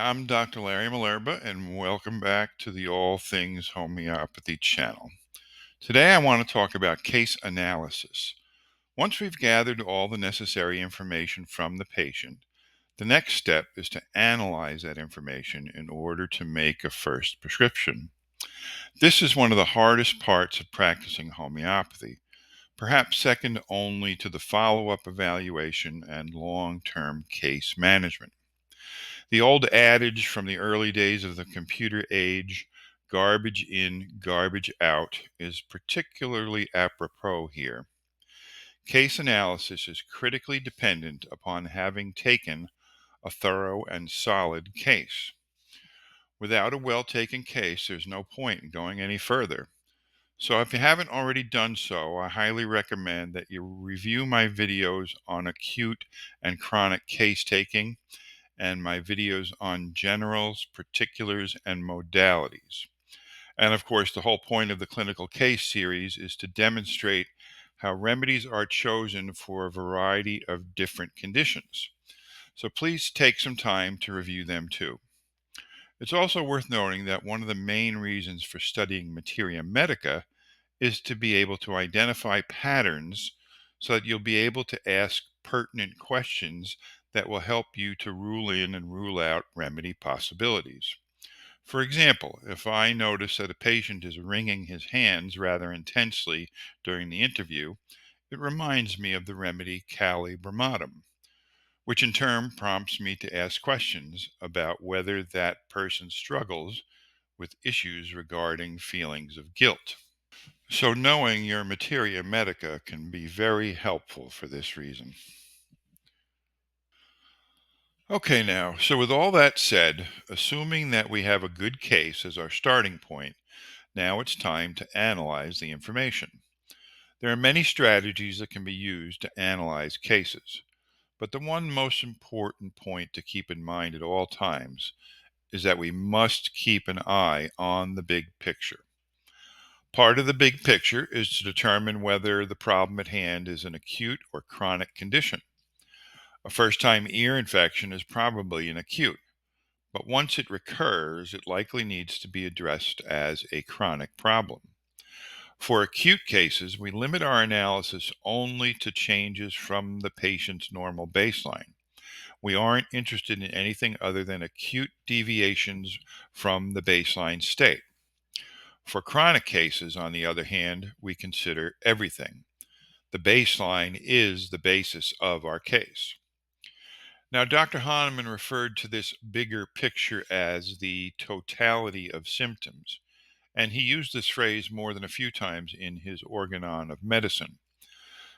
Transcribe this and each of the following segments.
I'm Dr. Larry Malerba, and welcome back to the All Things Homeopathy channel. Today, I want to talk about case analysis. Once we've gathered all the necessary information from the patient, the next step is to analyze that information in order to make a first prescription. This is one of the hardest parts of practicing homeopathy, perhaps second only to the follow-up evaluation and long-term case management. The old adage from the early days of the computer age, garbage in, garbage out, is particularly apropos here. Case analysis is critically dependent upon having taken a thorough and solid case. Without a well-taken case, there's no point in going any further. So if you haven't already done so, I highly recommend that you review my videos on acute and chronic case taking and my videos on generals, particulars, and modalities. And of course, the whole point of the clinical case series is to demonstrate how remedies are chosen for a variety of different conditions. So please take some time to review them too. It's also worth noting that one of the main reasons for studying materia medica is to be able to identify patterns so that you'll be able to ask pertinent questions that will help you to rule in and rule out remedy possibilities. For example, if I notice that a patient is wringing his hands rather intensely during the interview, it reminds me of the remedy Kali Brahmatum, which in turn prompts me to ask questions about whether that person struggles with issues regarding feelings of guilt. So knowing your materia medica can be very helpful for this reason. Okay, now, so with all that said, assuming that we have a good case as our starting point, now it's time to analyze the information. There are many strategies that can be used to analyze cases, but the one most important point to keep in mind at all times is that we must keep an eye on the big picture. Part of the big picture is to determine whether the problem at hand is an acute or chronic condition. A first-time ear infection is probably an acute, but once it recurs, it likely needs to be addressed as a chronic problem. For acute cases, we limit our analysis only to changes from the patient's normal baseline. We aren't interested in anything other than acute deviations from the baseline state. For chronic cases, on the other hand, we consider everything. The baseline is the basis of our case. Now, Dr. Hahnemann referred to this bigger picture as the totality of symptoms, and he used this phrase more than a few times in his Organon of Medicine.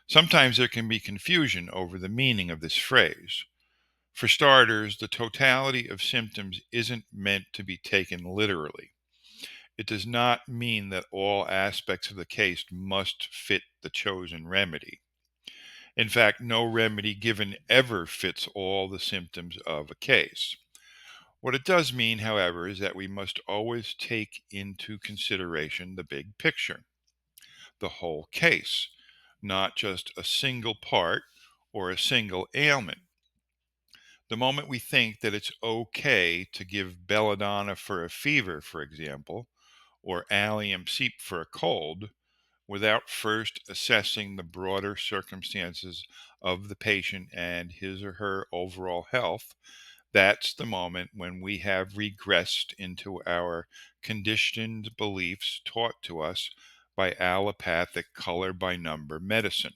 Sometimes there can be confusion over the meaning of this phrase. For starters, the totality of symptoms isn't meant to be taken literally. It does not mean that all aspects of the case must fit the chosen remedy. In fact, no remedy given ever fits all the symptoms of a case. What it does mean, however, is that we must always take into consideration the big picture, the whole case, not just a single part or a single ailment. The moment we think that it's okay to give belladonna for a fever, for example, or allium ceep for a cold, without first assessing the broader circumstances of the patient and his or her overall health, that's the moment when we have regressed into our conditioned beliefs taught to us by allopathic color by number medicine.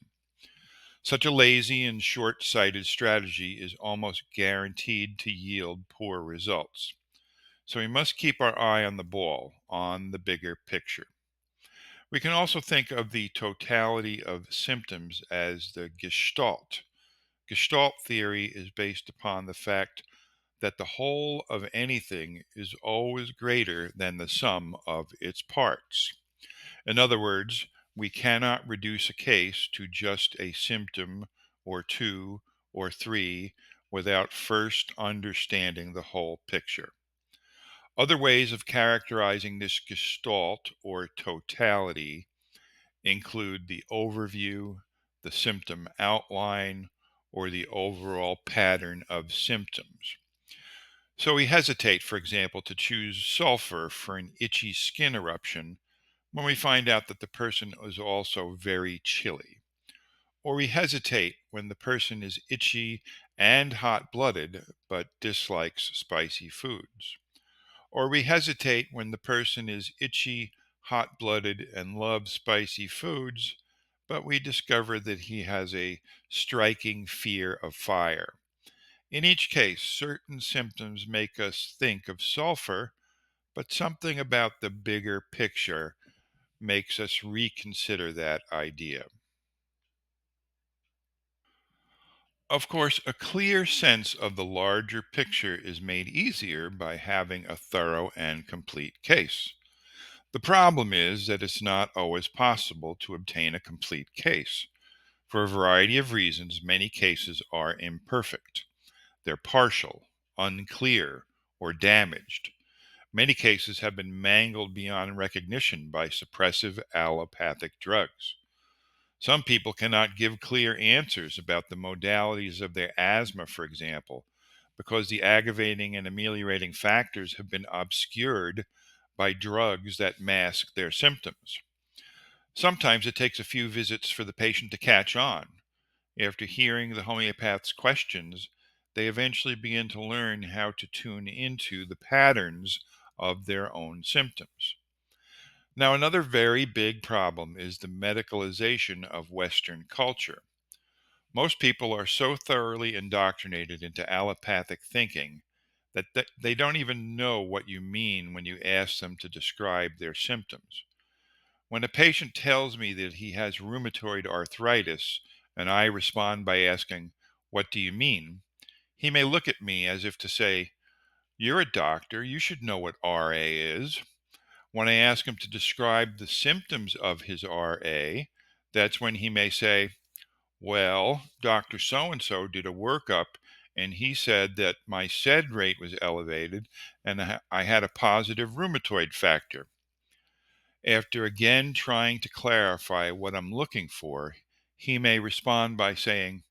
Such a lazy and short sighted strategy is almost guaranteed to yield poor results. So we must keep our eye on the ball, on the bigger picture. We can also think of the totality of symptoms as the gestalt. Gestalt theory is based upon the fact that the whole of anything is always greater than the sum of its parts. In other words, we cannot reduce a case to just a symptom or two or three without first understanding the whole picture. Other ways of characterizing this gestalt or totality include the overview, the symptom outline, or the overall pattern of symptoms. So we hesitate, for example, to choose sulfur for an itchy skin eruption when we find out that the person is also very chilly. Or we hesitate when the person is itchy and hot blooded but dislikes spicy foods. Or we hesitate when the person is itchy, hot blooded, and loves spicy foods, but we discover that he has a striking fear of fire. In each case, certain symptoms make us think of sulfur, but something about the bigger picture makes us reconsider that idea. Of course, a clear sense of the larger picture is made easier by having a thorough and complete case. The problem is that it's not always possible to obtain a complete case. For a variety of reasons, many cases are imperfect. They're partial, unclear, or damaged. Many cases have been mangled beyond recognition by suppressive allopathic drugs. Some people cannot give clear answers about the modalities of their asthma, for example, because the aggravating and ameliorating factors have been obscured by drugs that mask their symptoms. Sometimes it takes a few visits for the patient to catch on. After hearing the homeopath's questions, they eventually begin to learn how to tune into the patterns of their own symptoms. Now, another very big problem is the medicalization of Western culture. Most people are so thoroughly indoctrinated into allopathic thinking that they don't even know what you mean when you ask them to describe their symptoms. When a patient tells me that he has rheumatoid arthritis, and I respond by asking, "What do you mean?" he may look at me as if to say, "You're a doctor, you should know what RA is." When I ask him to describe the symptoms of his RA, that's when he may say, "Well, Dr. So and so did a workup and he said that my SED rate was elevated and I had a positive rheumatoid factor." After again trying to clarify what I'm looking for, he may respond by saying,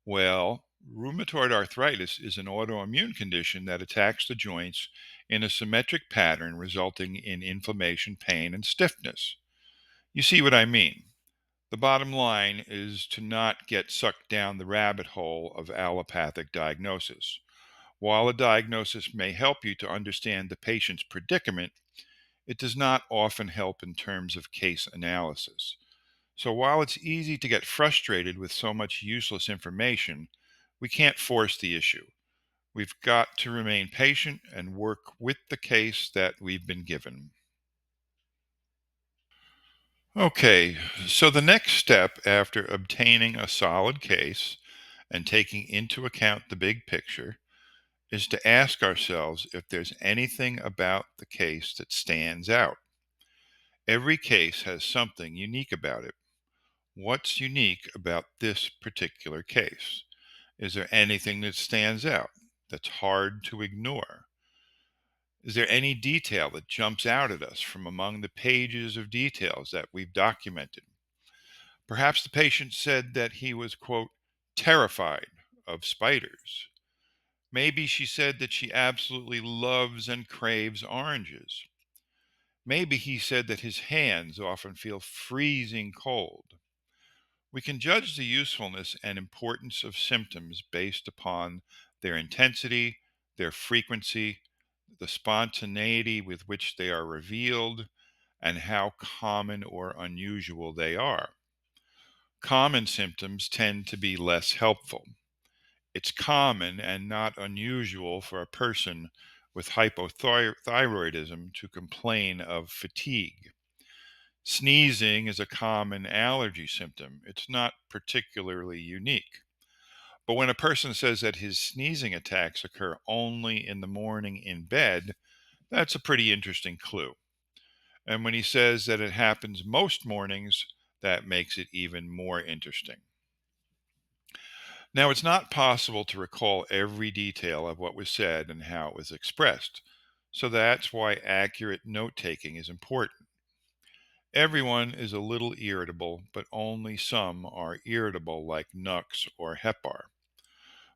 "Well, rheumatoid arthritis is an autoimmune condition that attacks the joints in a symmetric pattern, resulting in inflammation, pain, and stiffness." You see what I mean? The bottom line is to not get sucked down the rabbit hole of allopathic diagnosis. While a diagnosis may help you to understand the patient's predicament, it does not often help in terms of case analysis. So while it's easy to get frustrated with so much useless information, we can't force the issue. We've got to remain patient and work with the case that we've been given. Okay, so the next step after obtaining a solid case and taking into account the big picture is to ask ourselves if there's anything about the case that stands out. Every case has something unique about it. What's unique about this particular case? Is there anything that stands out that's hard to ignore? Is there any detail that jumps out at us from among the pages of details that we've documented? Perhaps the patient said that he was, quote, terrified of spiders. Maybe she said that she absolutely loves and craves oranges. Maybe he said that his hands often feel freezing cold. We can judge the usefulness and importance of symptoms based upon their intensity, their frequency, the spontaneity with which they are revealed, and how common or unusual they are. Common symptoms tend to be less helpful. It's common and not unusual for a person with hypothyroidism to complain of fatigue. Sneezing is a common allergy symptom. It's not particularly unique. But when a person says that his sneezing attacks occur only in the morning in bed, that's a pretty interesting clue. And when he says that it happens most mornings, that makes it even more interesting. Now, it's not possible to recall every detail of what was said and how it was expressed. So that's why accurate note taking is important. Everyone is a little irritable, but only some are irritable like Nux or Hepar.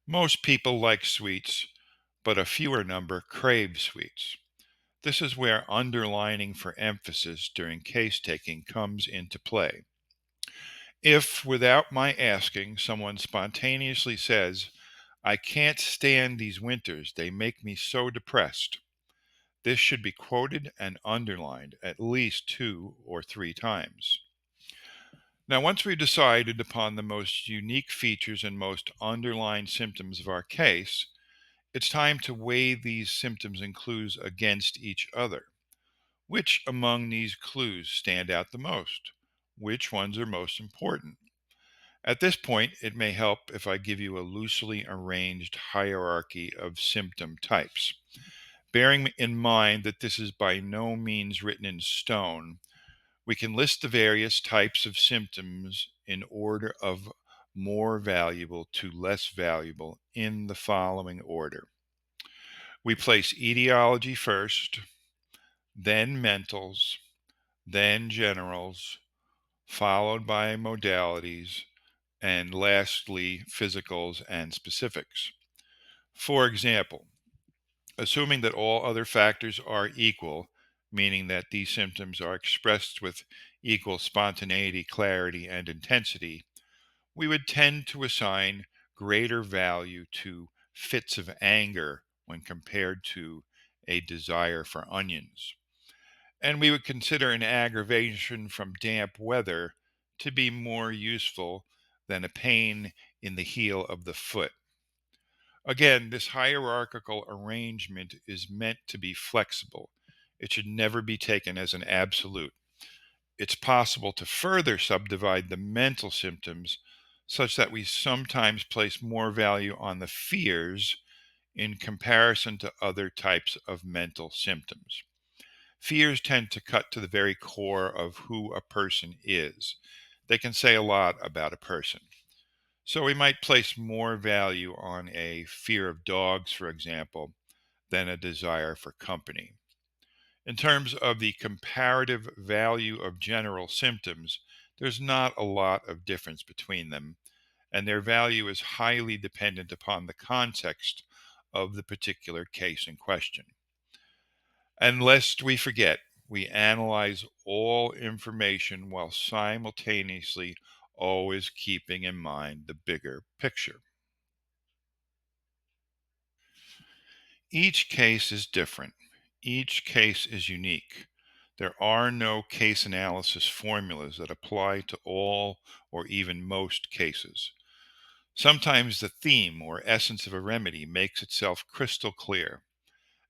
Most people like sweets, but a fewer number crave sweets. This is where underlining for emphasis during case taking comes into play. If, without my asking, someone spontaneously says, "I can't stand these winters, they make me so depressed," this should be quoted and underlined at least 2 or 3 times. Now, once we've decided upon the most unique features and most underlying symptoms of our case, it's time to weigh these symptoms and clues against each other. Which among these clues stand out the most? Which ones are most important? At this point, it may help if I give you a loosely arranged hierarchy of symptom types. Bearing in mind that this is by no means written in stone, we can list the various types of symptoms in order of more valuable to less valuable in the following order. We place etiology first, then mentals, then generals, followed by modalities, and lastly, physicals and specifics. For example, assuming that all other factors are equal, meaning that these symptoms are expressed with equal spontaneity, clarity, and intensity, we would tend to assign greater value to fits of anger when compared to a desire for onions. And we would consider an aggravation from damp weather to be more useful than a pain in the heel of the foot. Again, this hierarchical arrangement is meant to be flexible. It should never be taken as an absolute. It's possible to further subdivide the mental symptoms such that we sometimes place more value on the fears in comparison to other types of mental symptoms. Fears tend to cut to the very core of who a person is. They can say a lot about a person. So we might place more value on a fear of dogs, for example, than a desire for company. In terms of the comparative value of general symptoms, there's not a lot of difference between them, and their value is highly dependent upon the context of the particular case in question. And lest we forget, we analyze all information while simultaneously always keeping in mind the bigger picture. Each case is different. Each case is unique. There are no case analysis formulas that apply to all or even most cases. Sometimes the theme or essence of a remedy makes itself crystal clear,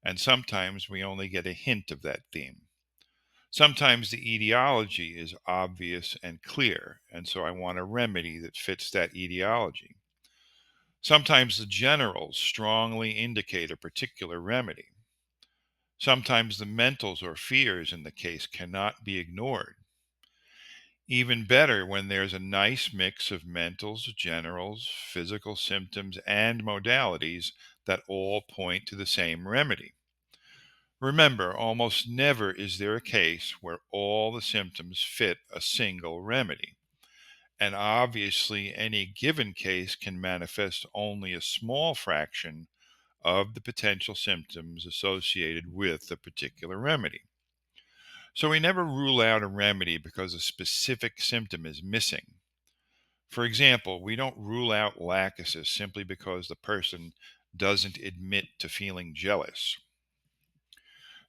and sometimes we only get a hint of that theme. Sometimes the etiology is obvious and clear, and so I want a remedy that fits that etiology. Sometimes the generals strongly indicate a particular remedy. Sometimes the mentals or fears in the case cannot be ignored. Even better when there's a nice mix of mentals, generals, physical symptoms, and modalities that all point to the same remedy. Remember, almost never is there a case where all the symptoms fit a single remedy. And obviously, any given case can manifest only a small fraction of the potential symptoms associated with a particular remedy. So we never rule out a remedy because a specific symptom is missing. For example, we don't rule out lachesis simply because the person doesn't admit to feeling jealous.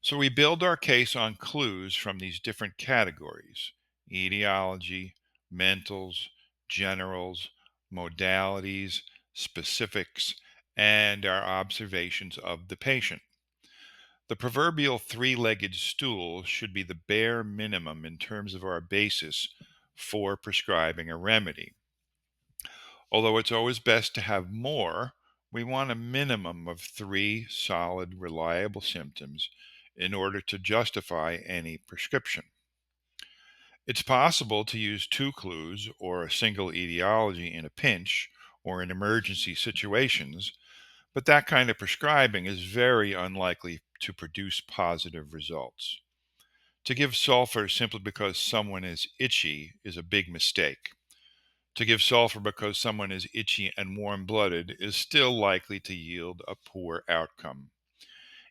So we build our case on clues from these different categories: etiology, mentals, generals, modalities, specifics, and our observations of the patient. The proverbial 3 legged stool should be the bare minimum in terms of our basis for prescribing a remedy. Although it's always best to have more, we want a minimum of 3 solid, reliable symptoms in order to justify any prescription. It's possible to use 2 clues or a single etiology in a pinch or in emergency situations, but that kind of prescribing is very unlikely to produce positive results. To give sulfur simply because someone is itchy is a big mistake. To give sulfur because someone is itchy and warm blooded is still likely to yield a poor outcome.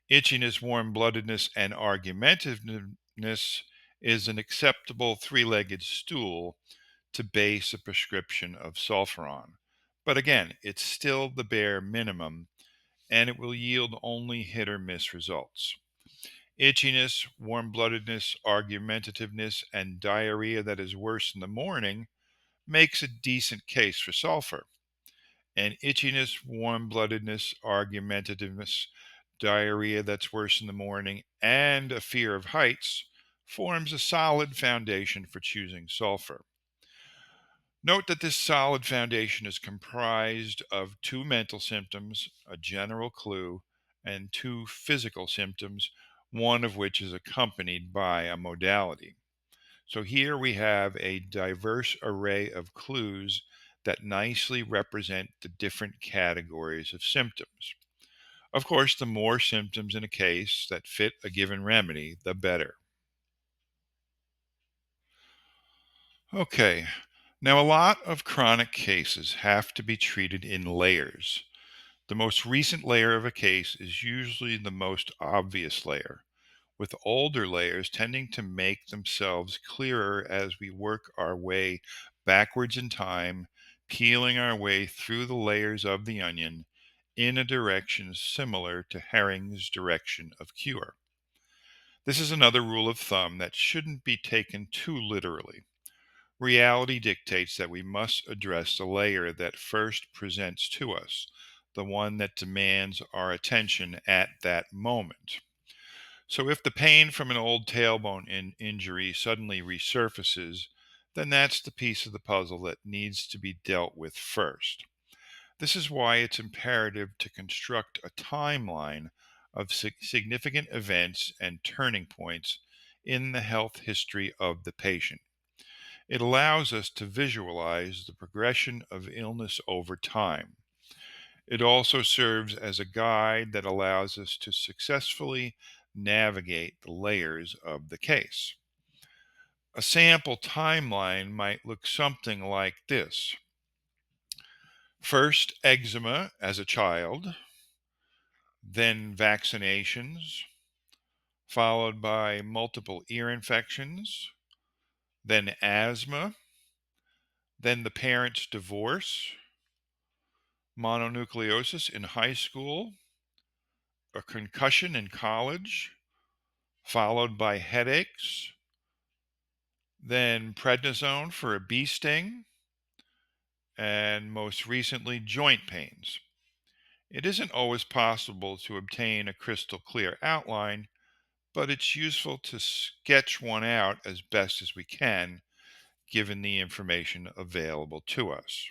Itchiness, warm bloodedness, and argumentativeness is an acceptable three legged stool to base a prescription of sulfur on. But again, it's still the bare minimum and it will yield only hit or miss results. Itchiness, warm bloodedness, argumentativeness, and diarrhea that is worse in the morning makes a decent case for sulfur. And itchiness, warm bloodedness, argumentativeness, diarrhea that's worse in the morning, and a fear of heights forms a solid foundation for choosing sulfur. Note that this solid foundation is comprised of two mental symptoms, a general clue, and two physical symptoms, one of which is accompanied by a modality. So here we have a diverse array of clues that nicely represent the different categories of symptoms. Of course, the more symptoms in a case that fit a given remedy, the better. Okay, now a lot of chronic cases have to be treated in layers. The most recent layer of a case is usually the most obvious layer, with older layers tending to make themselves clearer as we work our way backwards in time, peeling our way through the layers of the onion in a direction similar to Herring's direction of cure. This is another rule of thumb that shouldn't be taken too literally. Reality dictates that we must address the layer that first presents to us, the one that demands our attention at that moment. So, if the pain from an old tailbone injury suddenly resurfaces, then that's the piece of the puzzle that needs to be dealt with first. This is why it's imperative to construct a timeline of significant events and turning points in the health history of the patient. It allows us to visualize the progression of illness over time. It also serves as a guide that allows us to successfully navigate the layers of the case. A sample timeline might look something like this. First, eczema as a child, then vaccinations, followed by multiple ear infections, then asthma, then the parent's divorce, mononucleosis in high school, a concussion in college, followed by headaches, then prednisone for a bee sting, and most recently, joint pains. It isn't always possible to obtain a crystal clear outline, but it's useful to sketch one out as best as we can, given the information available to us.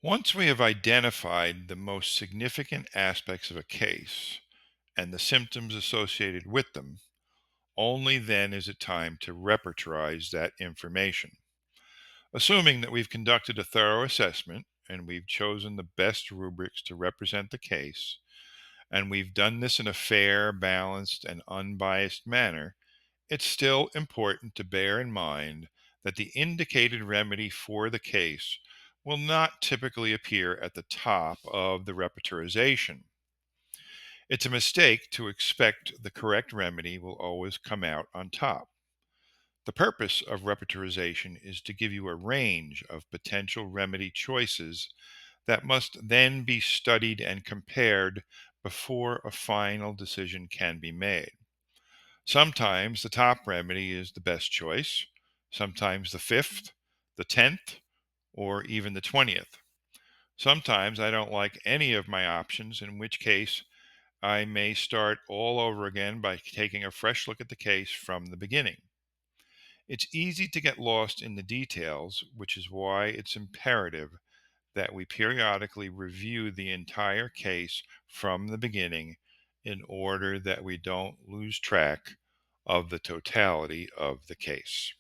Once we have identified the most significant aspects of a case and the symptoms associated with them, only then is it time to repertorize that information. Assuming that we've conducted a thorough assessment and we've chosen the best rubrics to represent the case, and we've done this in a fair, balanced, and unbiased manner, it's still important to bear in mind that the indicated remedy for the case will not typically appear at the top of the repertorization. It's a mistake to expect the correct remedy will always come out on top. The purpose of repertorization is to give you a range of potential remedy choices that must then be studied and compared before a final decision can be made. Sometimes the top remedy is the best choice, sometimes the fifth, the 10th, or even the 20th. Sometimes I don't like any of my options, in which case I may start all over again by taking a fresh look at the case from the beginning. It's easy to get lost in the details, which is why it's imperative that we periodically review the entire case from the beginning in order that we don't lose track of the totality of the case.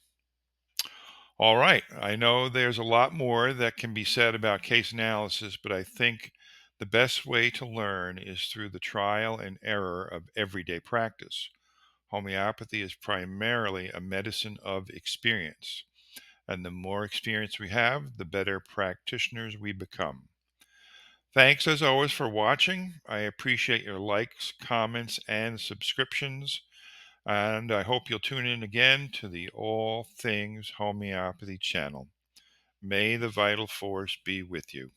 All right, I know there's a lot more that can be said about case analysis, but I think the best way to learn is through the trial and error of everyday practice. Homeopathy is primarily a medicine of experience, and the more experience we have, the better practitioners we become. Thanks as always for watching. I appreciate your likes, comments, and subscriptions. And I hope you'll tune in again to the All Things Homeopathy channel. May the vital force be with you.